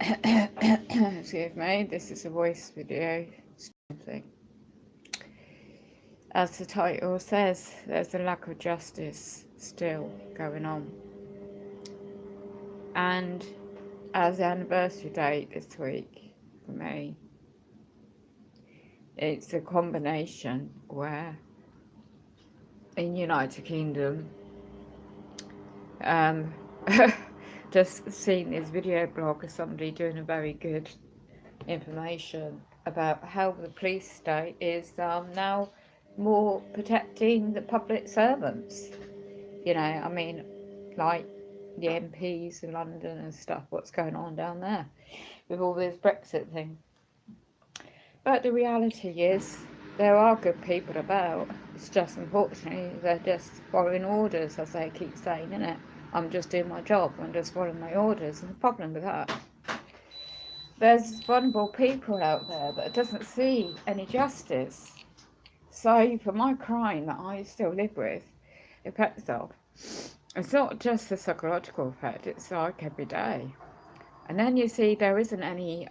Excuse me, this is a voice video thing. As the title says, there's a lack of justice still going on. And as the anniversary date this week for me, it's a combination where in United Kingdom, um, just seeing this video blog of somebody doing a very good information about how the police state is now more protecting the public servants. I mean, like the MPs in London and stuff, what's going on down there with all this Brexit thing. But the reality is, there are good people about. It's just unfortunately they're just following orders, as they keep saying, innit? I'm just doing my job, I'm just following my orders. And the problem with that, there's vulnerable people out there that doesn't see any justice. So for my crime that I still live with, effects of, it's not just the psychological effect, it's like every day. And then you see there isn't any,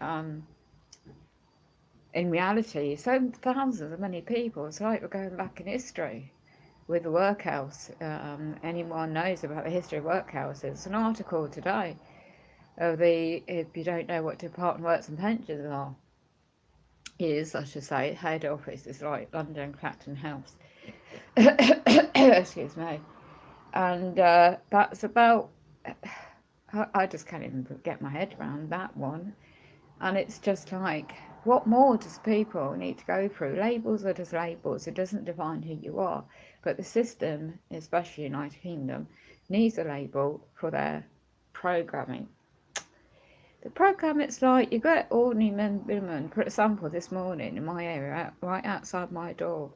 in reality, so thousands of many people, it's like we're going back in history with the workhouse. Anyone knows about the history of workhouses, there's an article today of if you don't know what Department of Works and Pensions are, is, I should say, head office is like London Clacton House. Excuse me. And that's about, I just can't even get my head around that one. And it's just like, what more does people need to go through? Labels are just labels. It doesn't define who you are. But the system, especially United Kingdom, needs a label for their programming. The program, it's like you get ordinary women. For example, this morning in my area, right outside my door,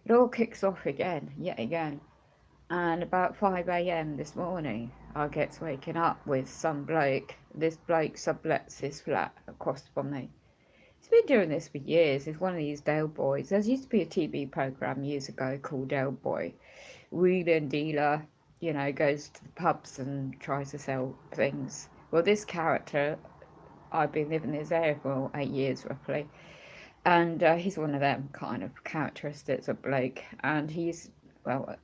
it all kicks off again, yet again. And about 5 a.m. this morning, I get waking up with some bloke. This bloke sublets his flat across from me. He's been doing this for years. He's one of these Dale boys. There used to be a TV program years ago called Dale Boy. Wheeler and dealer, goes to the pubs and tries to sell things. Well, this character, I've been living in this area for 8 years roughly. And he's one of them kind of characteristics of bloke. And well,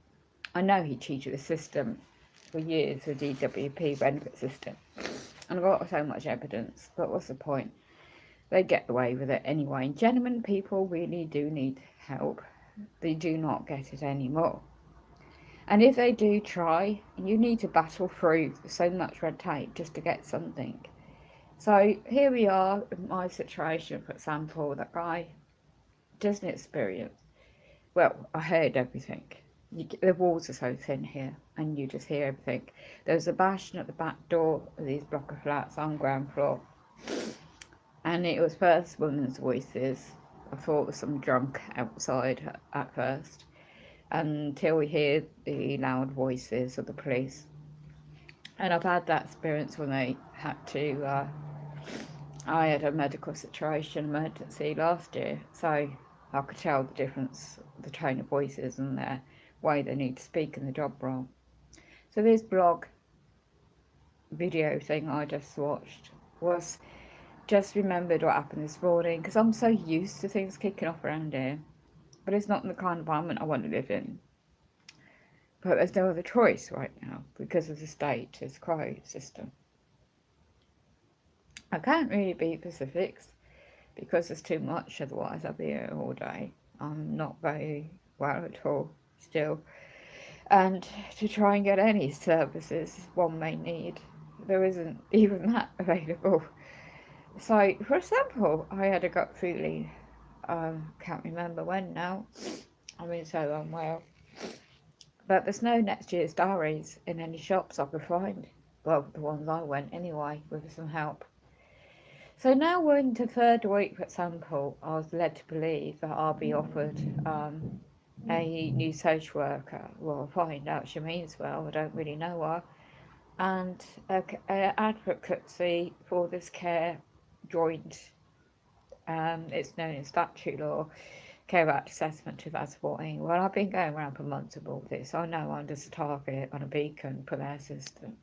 I know he cheated the system for years, the DWP benefit system. And I've got so much evidence, but what's the point? They get away with it anyway. And genuine people really do need help. They do not get it anymore. And if they do try, you need to battle through so much red tape just to get something. So here we are in my situation, for example, that guy doesn't experience. Well, I heard everything. The walls are so thin here, and you just hear everything. There's a bashing at the back door of these block of flats on ground floor, and it was first women's voices. I thought it was some drunk outside at first, until we hear the loud voices of the police. And I've had that experience when they had to. I had a medical situation, emergency last year, so I could tell the difference, the tone of voices and their way they need to speak in the job role. So this blog video thing I just watched was just remembered what happened this morning, because I'm so used to things kicking off around here, but it's not the kind of environment I want to live in. But there's no other choice right now because of the status quo system. I can't really be specifics because there's too much, otherwise I'll be here all day. I'm not very well at all still. And to try and get any services one may need, there isn't even that available. So, for example, I had a gut feeling, can't remember when now, I'm in so unwell, but there's no next year's diaries in any shops I could find. Well, the ones I went anyway, with some help. So now we're into third week, for example, I was led to believe that I'll be offered a new social worker. Well, I'll find out she means well, I don't really know her. And advocacy for this care joint, it's known as statute law, Care Act Assessment 2014. Well, I've been going around for months with all this. I know I'm just a target on a beacon for their system.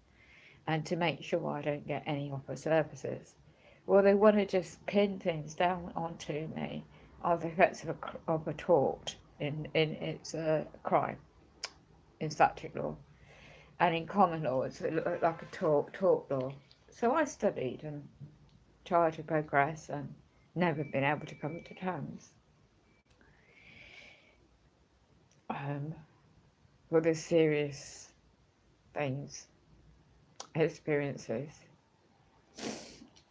and to make sure I don't get any offer services. Well, they want to just pin things down onto me of the effects of a tort in its crime in statute law, and in common law it's like a tort law. So I studied and tried to progress and never been able to come to terms with the serious things, experiences.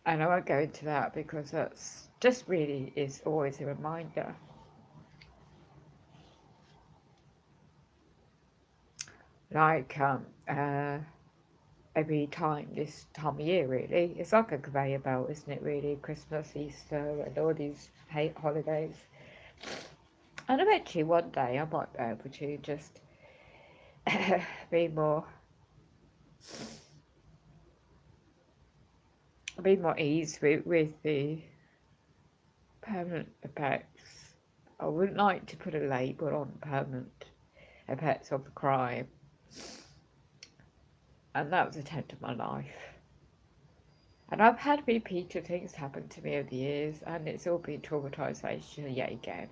And I won't go into that because that's just really is always a reminder. Like every time, this time of year really, it's like a conveyor belt, isn't it really? Christmas, Easter and all these holidays. And eventually one day I might be able to just be more ease with the permanent effects. I wouldn't like to put a label on permanent effects of the crime. And that was a attempt of my life. And I've had repeated things happen to me over the years, and it's all been traumatisation yet again.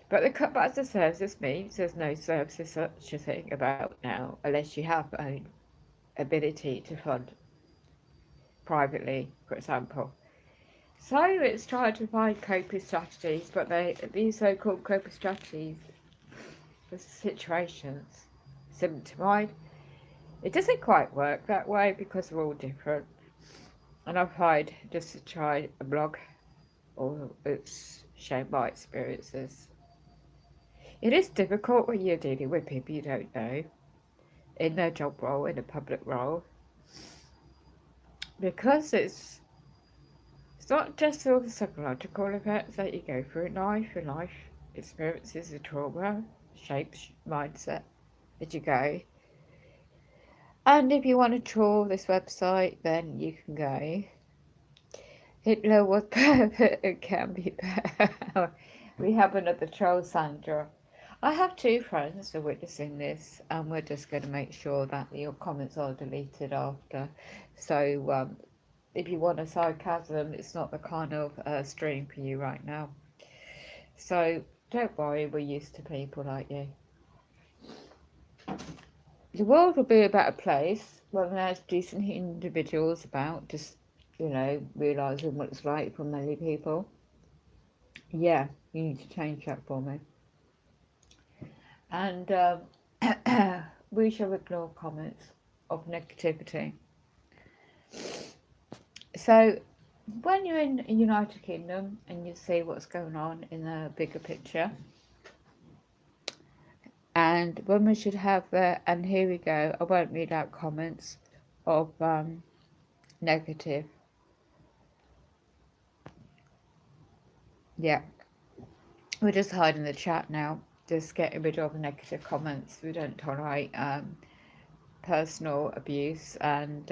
But as the services means there's no services such a thing about now, unless you have an ability to fund privately, for example. So it's trying to find coping strategies, but these so-called coping strategies for situations similar to mine, it doesn't quite work that way because we're all different. And I've tried just to try a blog, or it's share my experiences. It is difficult when you're dealing with people you don't know in their job role, in a public role, because it's not just all the psychological effects that you go through in life, and life experiences of trauma shapes mindset as you go. And if you want to troll this website, then you can go. Hitler was perfect and can be better. We have another troll, Sandra. I have two friends who are witnessing this, and we're just going to make sure that your comments are deleted after. So if you want a sarcasm, it's not the kind of stream for you right now. So don't worry, we're used to people like you. The world will be a better place when there's decent individuals about, just, realising what it's like for many people. Yeah, you need to change that for me. And we shall ignore comments of negativity. So when you're in the United Kingdom and you see what's going on in the bigger picture, and when we should have and here we go, I won't read out comments of negative. Yeah, we're just hiding the chat now, just getting rid of the negative comments. We don't tolerate personal abuse and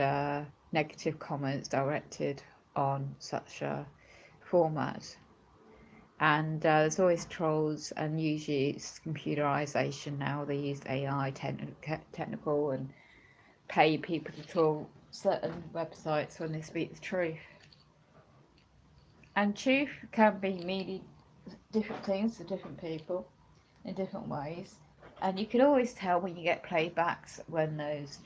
negative comments directed on such a format. And there's always trolls, and usually it's computerization now. They use AI technical and pay people to troll certain websites when they speak the truth. And truth can be meaning different things to different people in different ways. And you can always tell when you get playbacks when those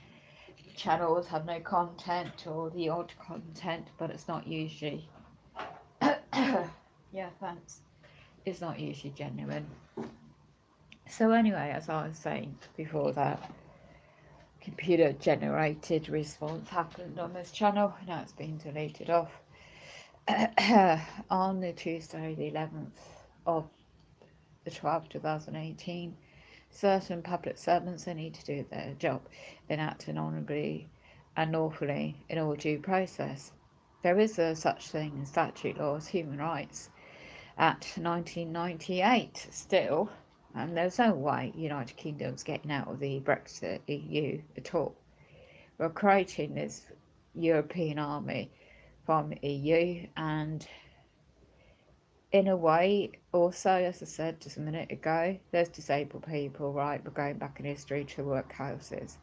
channels have no content or the odd content, but it's not usually yeah, thanks. It's not usually genuine. So anyway, as I was saying before, that computer generated response happened on this channel. Now it's been deleted off. On the Tuesday the 11th of the 12th 2018, certain public servants, they need to do their job in acting honourably and lawfully in all due process. There is a such thing in statute law as human rights Act 1998 still, and there's no way United Kingdom's getting out of the Brexit EU at all. We're creating this European army from EU, and in a way also, as I said just a minute ago, there's disabled people, right? We're going back in history to workhouses.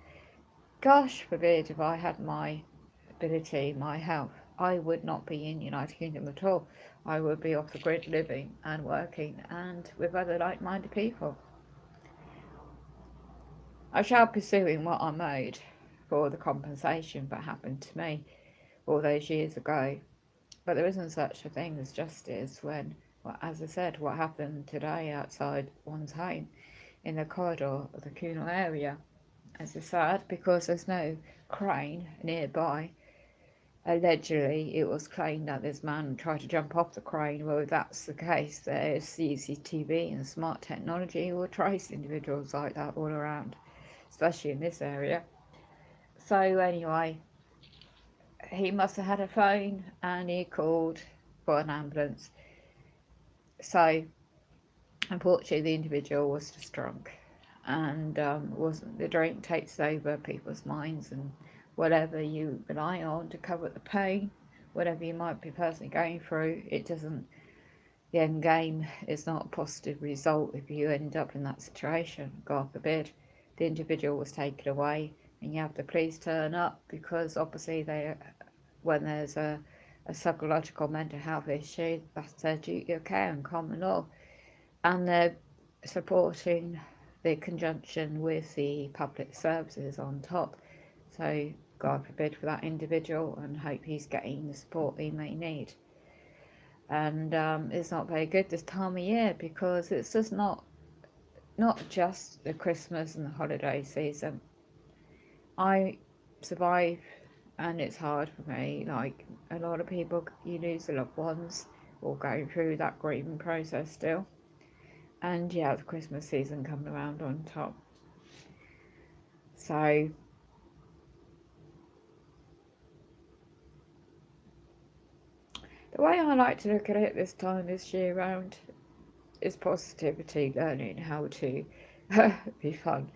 Gosh forbid if I had my ability, my health, I would not be in United Kingdom at all. I would be off the grid living and working and with other like-minded people. I shall pursuing what I'm owed for the compensation that happened to me all those years ago. But there isn't such a thing as justice when, well, as I said, what happened today outside one's home in the corridor of the communal area. As is sad because there's no crane nearby. Allegedly, it was claimed that this man tried to jump off the crane. Well, if that's the case, there's CCTV and smart technology will trace individuals like that all around, especially in this area. So anyway, he must have had a phone and he called for an ambulance. So unfortunately, the individual was just drunk, and wasn't the drink takes over people's minds and whatever you rely on to cover the pain, whatever you might be personally going through, it doesn't. The end game is not a positive result if you end up in that situation. God forbid, the individual was taken away, and you have the police turn up because obviously when there's a psychological mental health issue, that's their duty of care and common law, and they're supporting the conjunction with the public services on top. So God forbid for that individual, and hope he's getting the support he may need. And it's not very good this time of year because it's just not just the Christmas and the holiday season. I survive, and it's hard for me. Like a lot of people, you lose their loved ones or going through that grieving process still. And yeah, the Christmas season coming around on top. So the way I like to look at it this year round is positivity, learning how to be fun,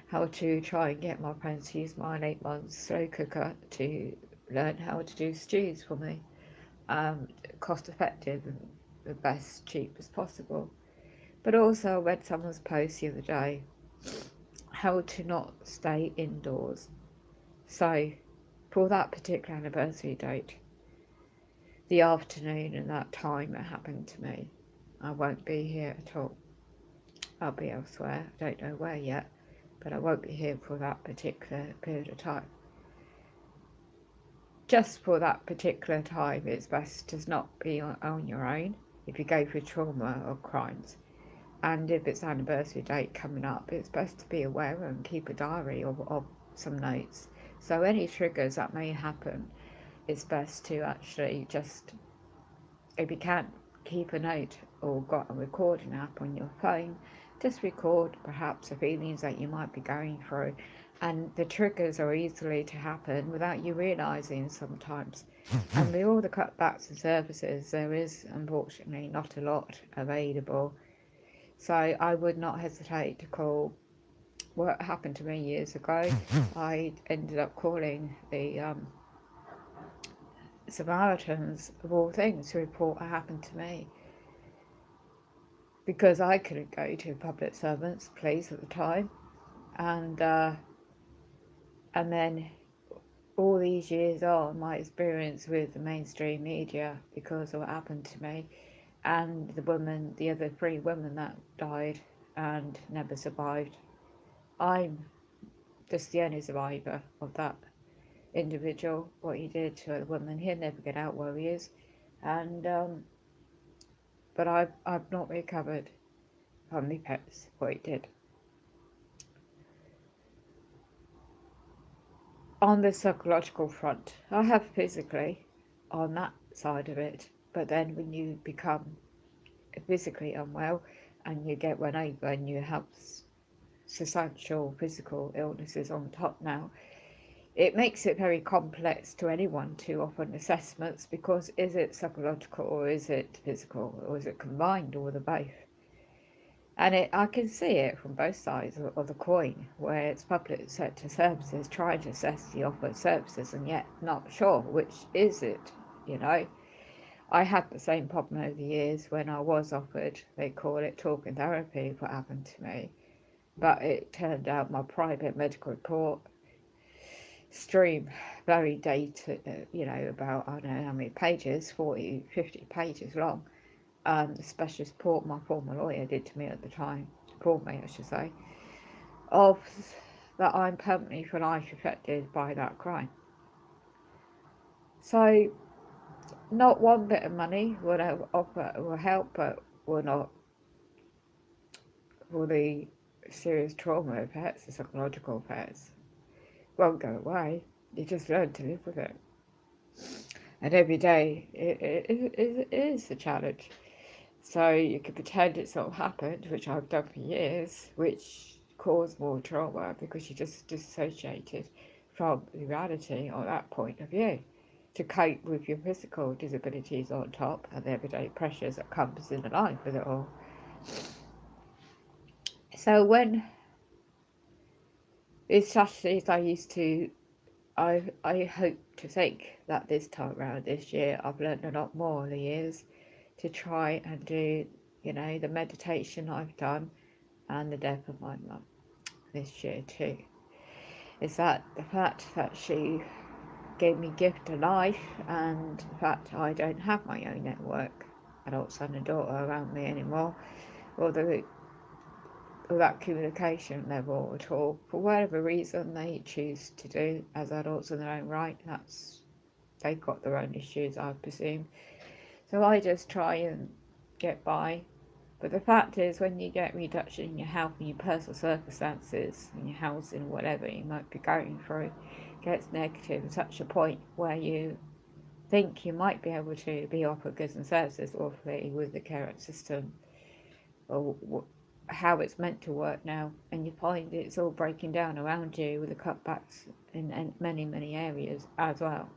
how to try and get my friends to use my 8 months slow cooker to learn how to do stews for me, cost effective and the best cheapest possible. But also I read someone's post the other day how to not stay indoors. So for that particular anniversary date, the afternoon and that time it happened to me, I won't be here at all. I'll be elsewhere. I don't know where yet, but I won't be here for that particular period of time. Just for that particular time, it's best to not be on your own if you go through trauma or crimes. And if it's anniversary date coming up, it's best to be aware and keep a diary of some notes. So any triggers that may happen, it's best to actually just, if you can't keep a note or got a recording app on your phone, just record perhaps the feelings that you might be going through. And the triggers are easily to happen without you realising sometimes. And with all the cutbacks and services, there is unfortunately not a lot available. So I would not hesitate to call. What happened to me years ago, I ended up calling the Samaritans, of all things, to report what happened to me. Because I couldn't go to public servants' police at the time. And then all these years on, my experience with the mainstream media because of what happened to me, and the other 3 women that died and never survived. I'm just the only survivor of that individual, what he did to the woman. He'll never get out where he is. And but I've not recovered from the pets, what he did. On the psychological front, I have physically on that side of it, but then when you become physically unwell and you get run over and you have substantial physical illnesses on top now, it makes it very complex to anyone to offer assessments, because is it psychological or is it physical or is it combined or the both? And I can see it from both sides of the coin, where it's public sector services trying to assess the offered services and yet not sure which is it, you know. I had the same problem over the years when I was offered, they call it talking therapy, what happened to me. But it turned out my private medical report stream, very dated, about, I don't know how many pages, 40, 50 pages long. The specialist report my former lawyer did to me at the time, for me, I should say, of that I'm permanently for life affected by that crime. So, not one bit of money will help, but will not, will the serious trauma effects, the psychological effects, won't go away. You just learn to live with it. And every day it is a challenge. So you can pretend it's not happened, which I've done for years, which caused more trauma because you're just disassociated from the reality or that point of view to cope with your physical disabilities on top and the everyday pressures that comes in life with it all. So when these strategies I hope to think that this time around this year I've learned a lot more over the years to try and do, the meditation I've done and the death of my mum this year too. Is that the fact that she gave me gift of life and the fact I don't have my own network, adult son and daughter around me anymore, or that communication level at all, for whatever reason they choose to do as adults in their own right. They've got their own issues, I presume. So I just try and get by. But the fact is, when you get reduction in your health and your personal circumstances and your housing, whatever you might be going through, gets negative to such a point where you think you might be able to be offered goods and services lawfully with the care system, or how it's meant to work now, and you find it's all breaking down around you with the cutbacks in many, many areas as well.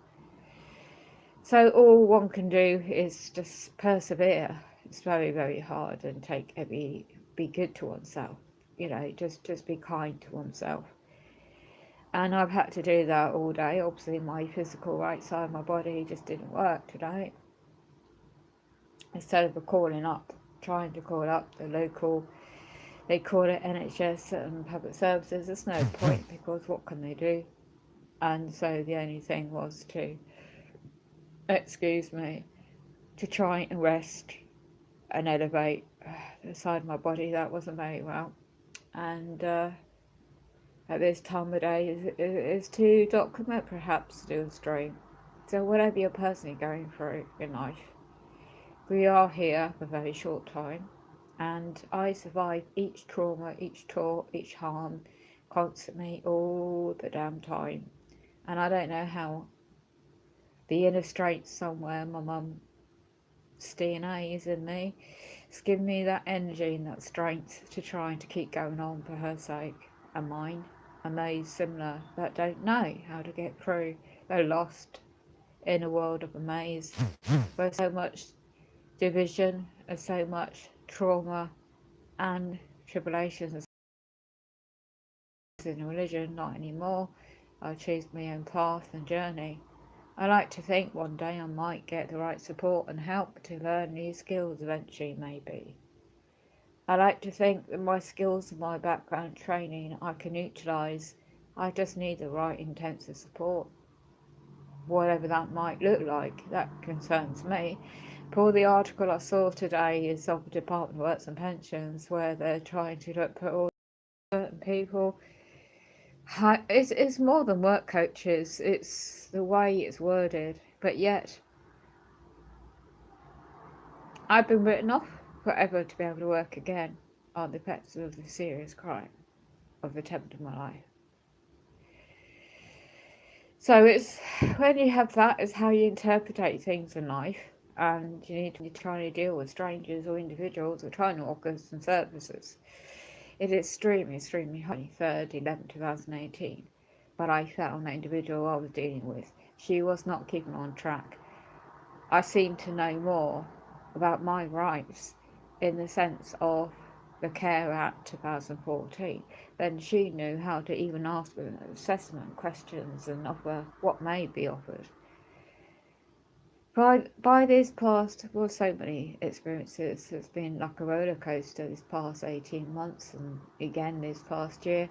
So all one can do is just persevere. It's very, very hard, and be good to oneself. Just be kind to oneself. And I've had to do that all day. Obviously, my physical right side of my body just didn't work today. Instead of trying to call up the local, they call it NHS and public services. There's no point because what can they do? And so the only thing was to try and rest and elevate the side of my body that wasn't very well. And at this time of day is to document perhaps to do a stream. So whatever you're personally going through in life, we are here for a very short time. And I survive each trauma, each tort, each harm constantly all the damn time. And I don't know how the inner strength somewhere, my mum's DNA is in me. It's given me that energy and that strength to try and to keep going on for her sake and mine and those similar that don't know how to get through. They're lost in a world of a maze where so much division and so much trauma and tribulations in religion. Not anymore. I choose my own path and journey. I like to think one day I might get the right support and help to learn new skills eventually, maybe. I like to think that my skills and my background training I can utilise. I just need the right intensive support. Whatever that might look like, that concerns me. Paul, the article I saw today is of the Department of Works and Pensions, where they're trying to look at all certain people. It's more than work coaches, it's the way it's worded. But yet, I've been written off forever to be able to work again on the effects of the serious crime of the attempt of my life. So it's when you have that, it's how you interpret things in life, and you need to be trying to deal with strangers or individuals or trying to offer goods and services. It is extremely high, 3rd, 11, 2018. But I found the individual I was dealing with, she was not keeping on track. I seemed to know more about my rights in the sense of the Care Act 2014 than she knew how to even ask assessment questions and offer what may be offered. By this past, well, so many experiences. It's been like a roller coaster this past 18 months and again this past year.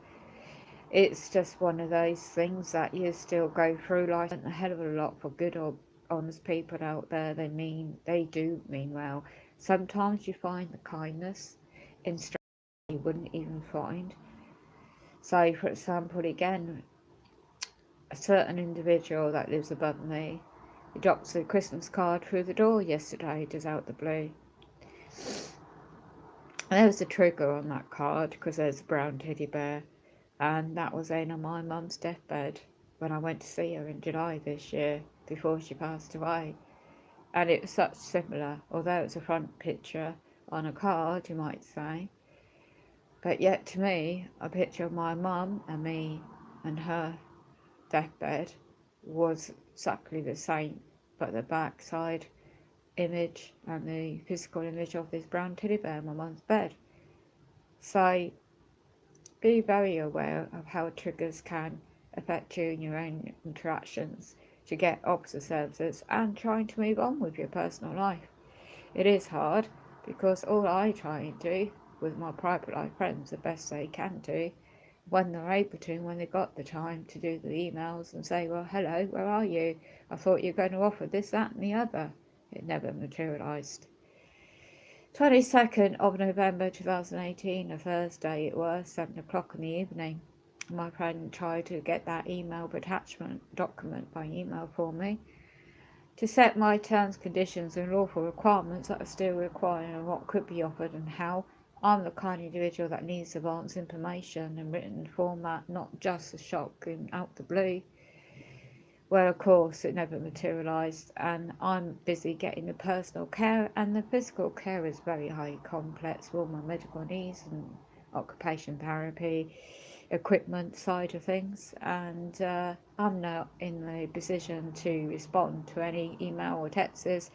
it's just one of those things that you still go through life. A hell of a lot for good or honest people out there. They do mean well. Sometimes you find the kindness in strangers you wouldn't even find. So, for example, again, a certain individual that lives above me, he drops a Christmas card through the door yesterday, just out the blue. And there was a trigger on that card because there's a brown teddy bear, and that was in on my mum's deathbed when I went to see her in July this year before she passed away. And it was such similar, although it's a front picture on a card, you might say. But yet to me, a picture of my mum and me and her deathbed was exactly the same, but the backside image and the physical image of this brown teddy bear in my mum's bed. So be very aware of how triggers can affect you in your own interactions to get opposite services and trying to move on with your personal life. It is hard because all I try and do with my private life friends the best they can do when they're able to, when they've got the time to do the emails and say, well, hello, where are you? I thought you were going to offer this, that and the other. It never materialised. 22nd of November 2018, a Thursday it was, 7 o'clock in the evening. My friend tried to get that email attachment document by email for me to set my terms, conditions and lawful requirements that are still required and what could be offered and how. I'm the kind of individual that needs advanced information in written format, not just a shock and out the blue. Well, of course, it never materialised, and I'm busy getting the personal care, and the physical care is very highly complex with all my medical needs and occupation therapy, equipment side of things, and I'm not in the position to respond to any email or texts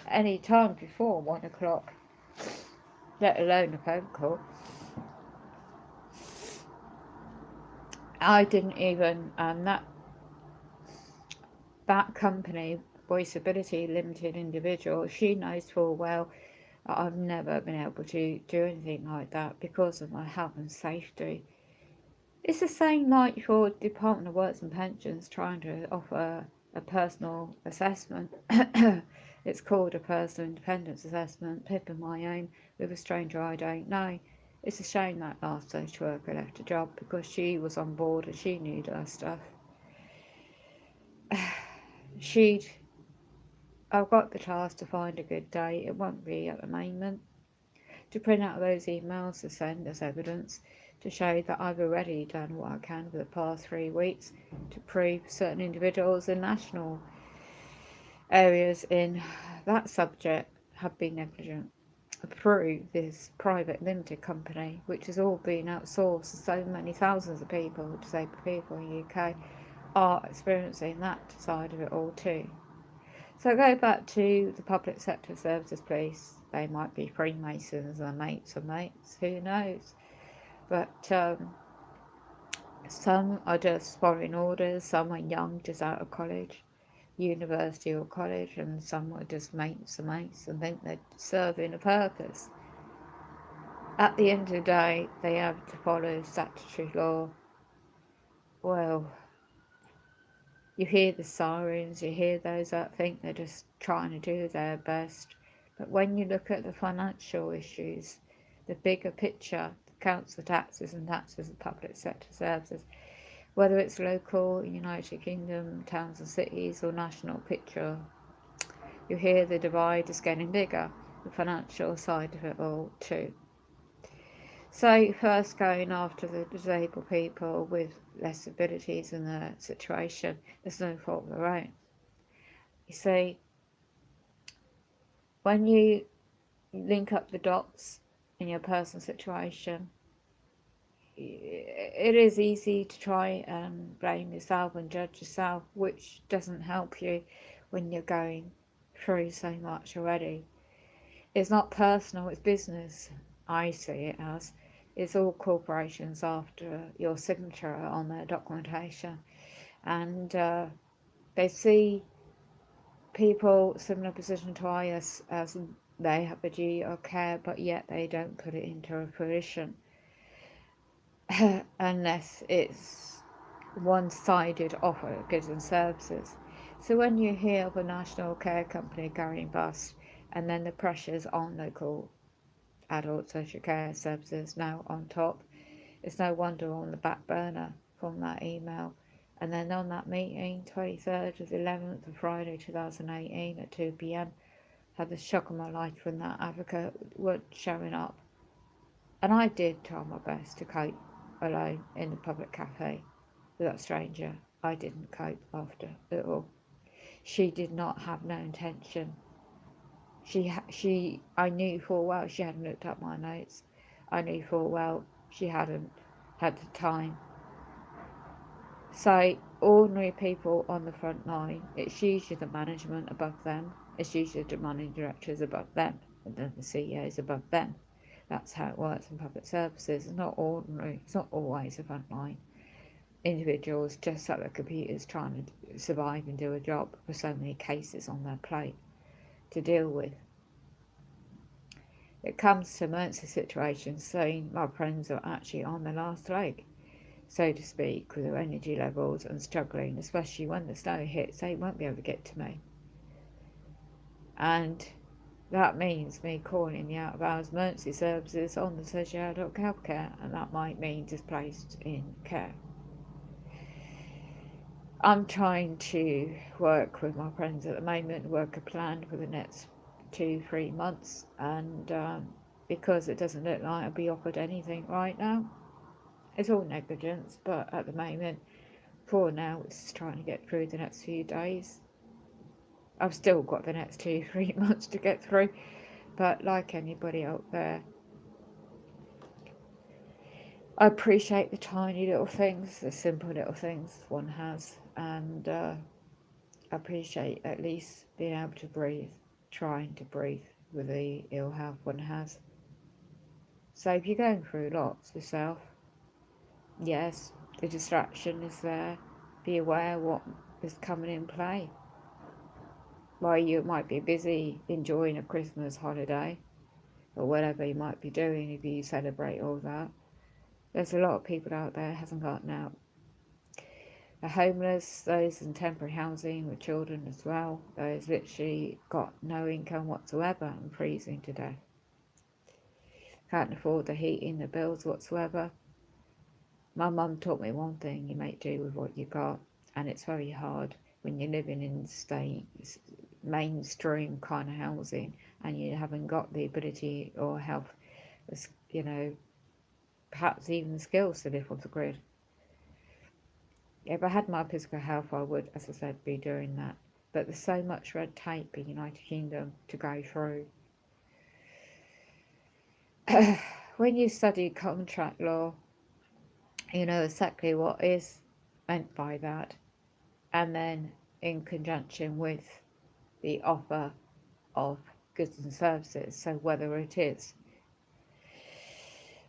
any time before 1 o'clock, let alone a phone call. I didn't even, that company, Voiceability Limited individual, she knows full well that I've never been able to do anything like that because of my health and safety. It's the same like for Department of Works and Pensions trying to offer a personal assessment. It's called a personal independence assessment, PIP of my own, with a stranger I don't know. It's a shame that last social worker left a job because she was on board and she knew her stuff. I've got the task to find a good day. It won't be at the moment. To print out those emails to send as evidence to show that I've already done what I can for the past 3 weeks to prove certain individuals in national areas in that subject have been negligent. Prove this private limited company, which has all been outsourced to so many thousands of people, disabled people in the UK, are experiencing that side of it all too. So go back to the public sector services, please. They might be Freemasons or mates of mates, who knows? But some are just following orders, some are young, just out of college, university or college, and some are just mates of mates and think they're serving a purpose. At the end of the day, they have to follow statutory law. Well, you hear the sirens, you hear those that think they're just trying to do their best. But when you look at the financial issues, the bigger picture, the council taxes and taxes of public sector services, whether it's local, United Kingdom, towns and cities, or national picture, you hear the divide is getting bigger, the financial side of it all too. So first going after the disabled people with less abilities in their situation, there's no fault of their own. You see, when you link up the dots in your personal situation, it is easy to try and blame yourself and judge yourself, which doesn't help you when you're going through so much already. It's not personal, it's business. I see it as it's all corporations after your signature on their documentation, and they see people similar position to us as they have a duty of care, but yet they don't put it into fruition. unless it's one-sided offer of goods and services. So when you hear of a national care company going bust, and then the pressures on local adult social care services now on top, it's no wonder on the back burner from that email. And then on that meeting, 23rd of the 11th of Friday 2018 at 2 p.m, had the shock of my life when that advocate was showing up. And I did try my best to cope alone in the public cafe with that stranger. I didn't cope after it all. She did not have no intention. I knew full well she hadn't looked up my notes. I knew full well she hadn't had the time. So ordinary people on the front line, it's usually the management above them, it's usually the managing directors above them, and then the CEOs above them. That's how it works in public services. It's not ordinary, it's not always the front line individuals just at the computers trying to survive and do a job with so many cases on their plate to deal with. It comes to emergency situations, saying my friends are actually on their last leg, so to speak, with their energy levels and struggling, especially when the snow hits, they won't be able to get to me. And that means me calling the out-of-hours emergency services on the social adult healthcare, and that might mean displaced in care. I'm trying to work with my friends at the moment, work a plan for the next 2-3 months, and because it doesn't look like I'll be offered anything right now, it's all negligence, but at the moment, for now, it's just trying to get through the next few days. I've still got the next 2-3 months to get through, but like anybody out there, I appreciate the tiny little things, the simple little things one has, and appreciate at least being able to breathe, trying to breathe with the ill health one has. So if you're going through lots yourself, yes, the distraction is there. Be aware what is coming in play. While you might be busy enjoying a Christmas holiday or whatever you might be doing if you celebrate all that, there's a lot of people out there who hasn't gotten out. The homeless, those in temporary housing with children as well, those literally got no income whatsoever and freezing to death. Can't afford the heating, the bills whatsoever. My mum taught me one thing: you make do with what you got, and it's very hard when you're living in mainstream kind of housing and you haven't got the ability or health, perhaps even the skills to live off the grid. If I had my physical health, I would, as I said, be doing that. But there's so much red tape in the United Kingdom to go through. When you study contract law, you know exactly what is meant by that. And then in conjunction with the offer of goods and services, so whether it is,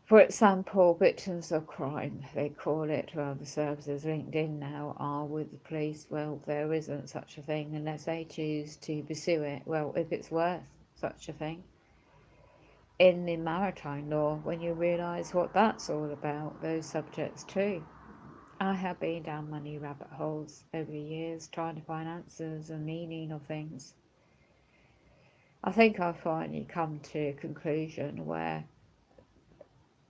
for example, victims of crime, they call it, well, the services linked in now are with the police. Well, there isn't such a thing unless they choose to pursue it. Well, if it's worth such a thing. In the maritime law, when you realise what that's all about, those subjects too. I have been down many rabbit holes over the years trying to find answers and meaning of things. I think I've finally come to a conclusion where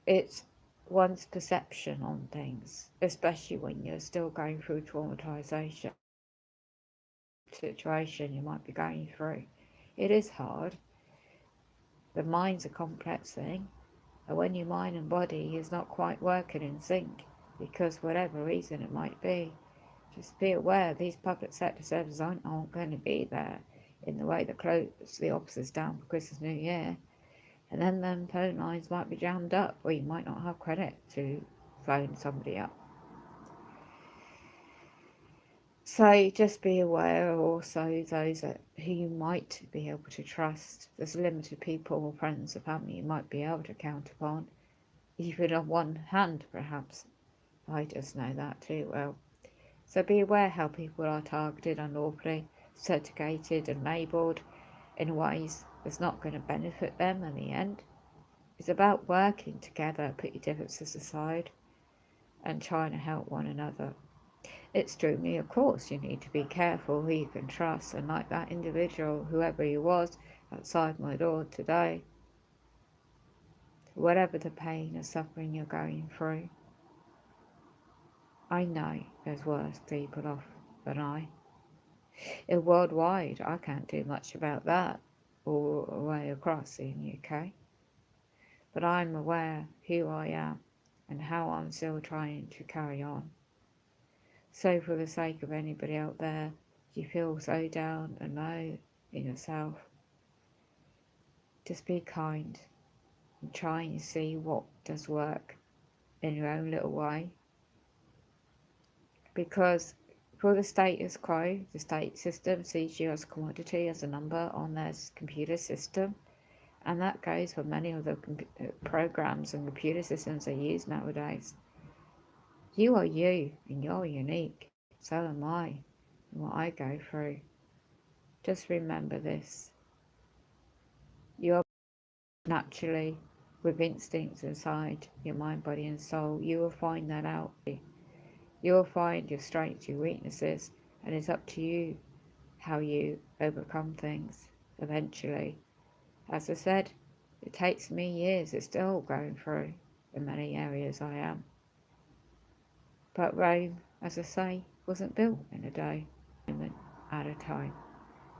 it's one's perception on things, especially when you're still going through traumatisation situation you might be going through. It is hard. The mind's a complex thing, and when your mind and body is not quite working in sync, because whatever reason it might be, just be aware these public sector services aren't going to be there in the way that close the offices down for Christmas, New Year. And then them phone lines might be jammed up, or you might not have credit to phone somebody up. So just be aware also those who you might be able to trust. There's limited people or friends or family you might be able to count upon, even on one hand perhaps. I just know that too well. So be aware how people are targeted unlawfully, certificated and labelled in ways that's not going to benefit them in the end. It's about working together, put your differences aside, and trying to help one another. It's true me, of course, you need to be careful who you can trust, and like that individual, whoever he was, outside my door today, whatever the pain or suffering you're going through, I know there's worse people off than I. Worldwide, I can't do much about that all the way across in the UK. But I'm aware who I am and how I'm still trying to carry on. So for the sake of anybody out there, you feel so down and low in yourself, just be kind and try and see what does work in your own little way. Because for the status quo, the state system sees you as a commodity, as a number on their computer system, and that goes for many of the programs and computer systems they use nowadays. You are you, and you're unique. So am I, and what I go through. Just remember this. You're naturally, with instincts inside your mind, body and soul. You will find that out. You will find your strengths, your weaknesses, and it's up to you how you overcome things eventually. As I said, it takes me years. It's still going through in many areas I am. But Rome, as I say, wasn't built in a day, at a time.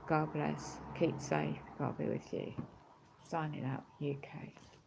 God bless. Keep safe. God be with you. Signing out, UK.